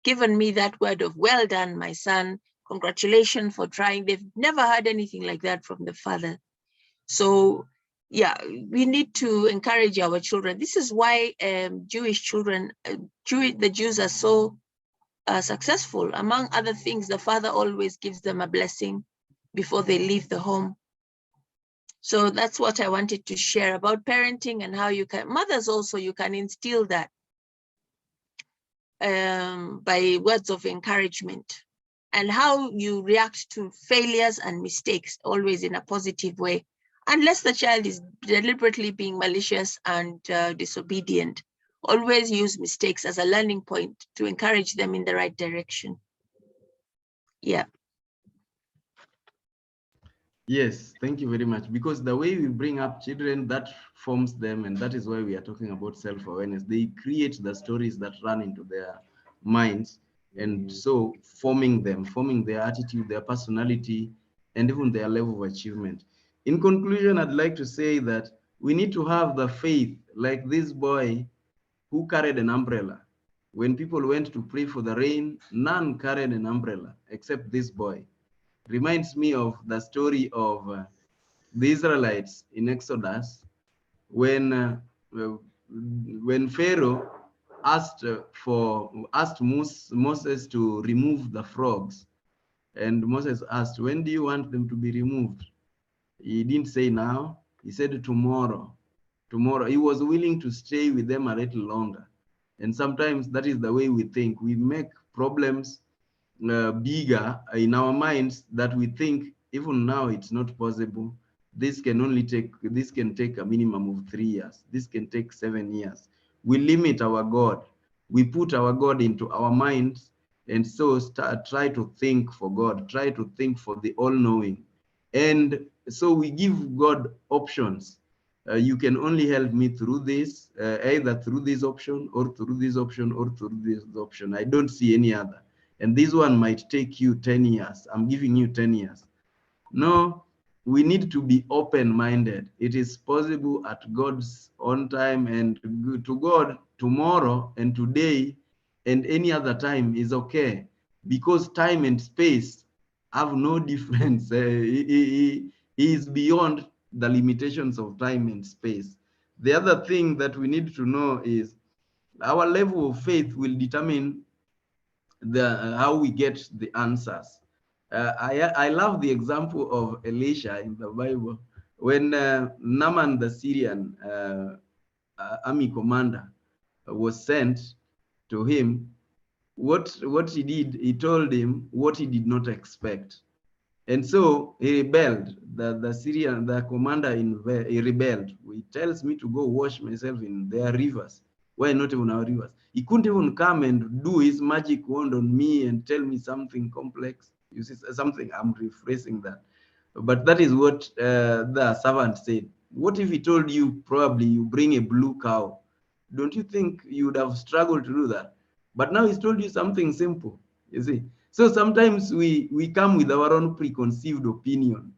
given me that word of, 'Well done, my son, congratulations for trying.'" They've never heard anything like that from the father. So yeah, we need to encourage our children. This is why Jewish children, the Jews are so successful. Among other things, the father always gives them a blessing before they leave the home. So that's what I wanted to share about parenting and how you can, mothers also, you can instill that by words of encouragement, and how you react to failures and mistakes, always in a positive way, unless the child is deliberately being malicious and disobedient. Always use mistakes as a learning point to encourage them in the right direction. Yeah. Yes, thank you very much. Because the way we bring up children, that forms them, and that is why we are talking about self-awareness. They create the stories that run into their minds, and so forming them, forming their attitude, their personality, and even their level of achievement. In conclusion, I'd like to say that we need to have the faith, like this boy who carried an umbrella. When people went to pray for the rain, none carried an umbrella except this boy. Reminds me of the story of the Israelites in Exodus when Pharaoh asked Moses to remove the frogs, and Moses asked, "When do you want them to be removed?" He didn't say now. He said tomorrow. Tomorrow. He was willing to stay with them a little longer. And sometimes that is the way we think. We make problems bigger in our minds that we think even now it's not possible. This can take a minimum of 3 years. This can take 7 years. We limit our God. We put our God into our minds, and so try to think for God, try to think for the all-knowing. And so we give God options. You can only help me through this, either through this option or through this option or through this option. I don't see any other. And this one might take you 10 years. I'm giving you 10 years. No, we need to be open-minded. It is possible at God's own time, and to God, tomorrow and today and any other time is okay, because time and space have no difference. He is beyond the limitations of time and space. The other thing that we need to know is our level of faith will determine how we get the answers. I love the example of Elisha in the Bible when Naaman the Syrian army commander was sent to him. What he did, he told him what he did not expect. And so he rebelled. The commander, he rebelled. He tells me to go wash myself in their rivers. Why not even our rivers? He couldn't even come and do his magic wand on me and tell me something complex. You see, something, I'm rephrasing that. But that is what the servant said. What if he told you, probably you bring a blue cow? Don't you think you would have struggled to do that? But now he's told you something simple, you see. So sometimes we come with our own preconceived opinion.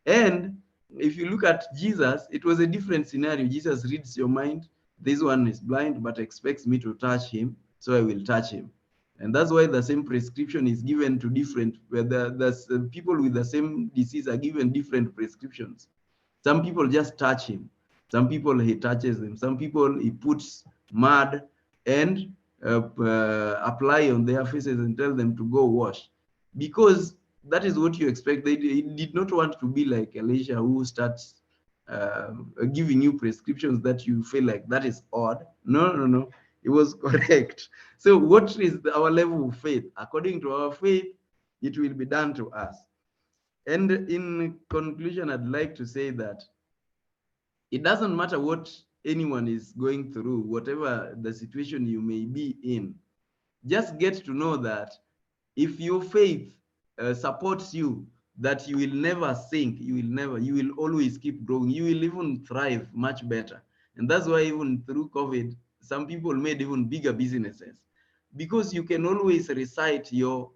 And if you look at Jesus, it was a different scenario. Jesus reads your mind. This one is blind, but expects me to touch him, so I will touch him. And that's why the same prescription is given to different, where the people with the same disease are given different prescriptions. Some people just touch him. Some people he touches them. Some people he puts mud and apply on their faces and tell them to go wash, because that is what you expect. They did not want to be like Elisha, who starts giving you prescriptions that you feel like that is odd. No, it was correct. So what is our level of faith? According to our faith, it will be done to us. And in conclusion, I'd like to say that it doesn't matter what anyone is going through, whatever the situation you may be in, just get to know that if your faith supports you, that you will never sink, you will always keep growing, you will even thrive much better. And that's why even through COVID, some people made even bigger businesses, because you can always recite your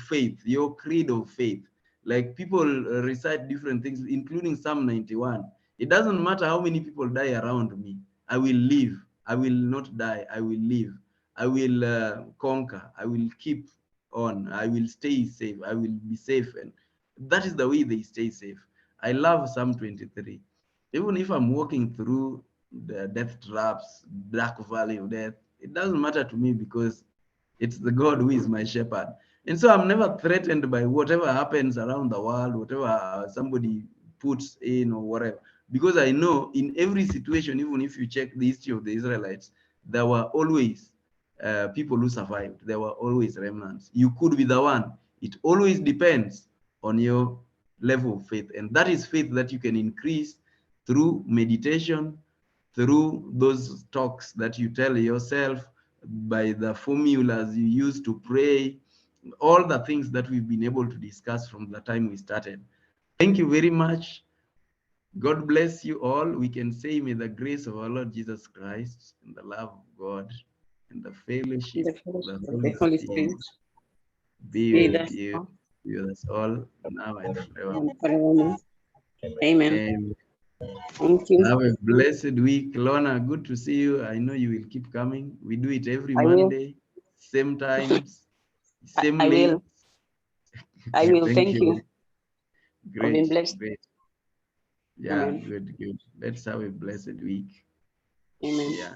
faith, your creed of faith. Like people recite different things, including Psalm 91. It doesn't matter how many people die around me, I will live. I will not die, I will live. I will conquer. I will keep on. I will stay safe. I will be safe. And that is the way they stay safe. I love Psalm 23. Even if I'm walking through the death traps, dark valley of death, it doesn't matter to me, because it's the God who is my shepherd. And so I'm never threatened by whatever happens around the world, whatever somebody puts in or whatever, because I know in every situation, even if you check the history of the Israelites, there were always people who survived. There were always remnants. You could be the one. It always depends on your level of faith. And that is faith that you can increase through meditation, through those talks that you tell yourself, by the formulas you use to pray, all the things that we've been able to discuss from the time we started. Thank you very much. God bless you all. We can say, may the grace of our Lord Jesus Christ and the love of God and the fellowship of the Holy Spirit be with you, with us all, now and forever. Amen. Thank you. Have a blessed week. Lorna, good to see you. I know you will keep coming. We do it every Monday, same times, same links. I will. Thank you. Great. I've been blessed. Great. Yeah, Amen. good. Let's have a blessed week. Amen. Yeah.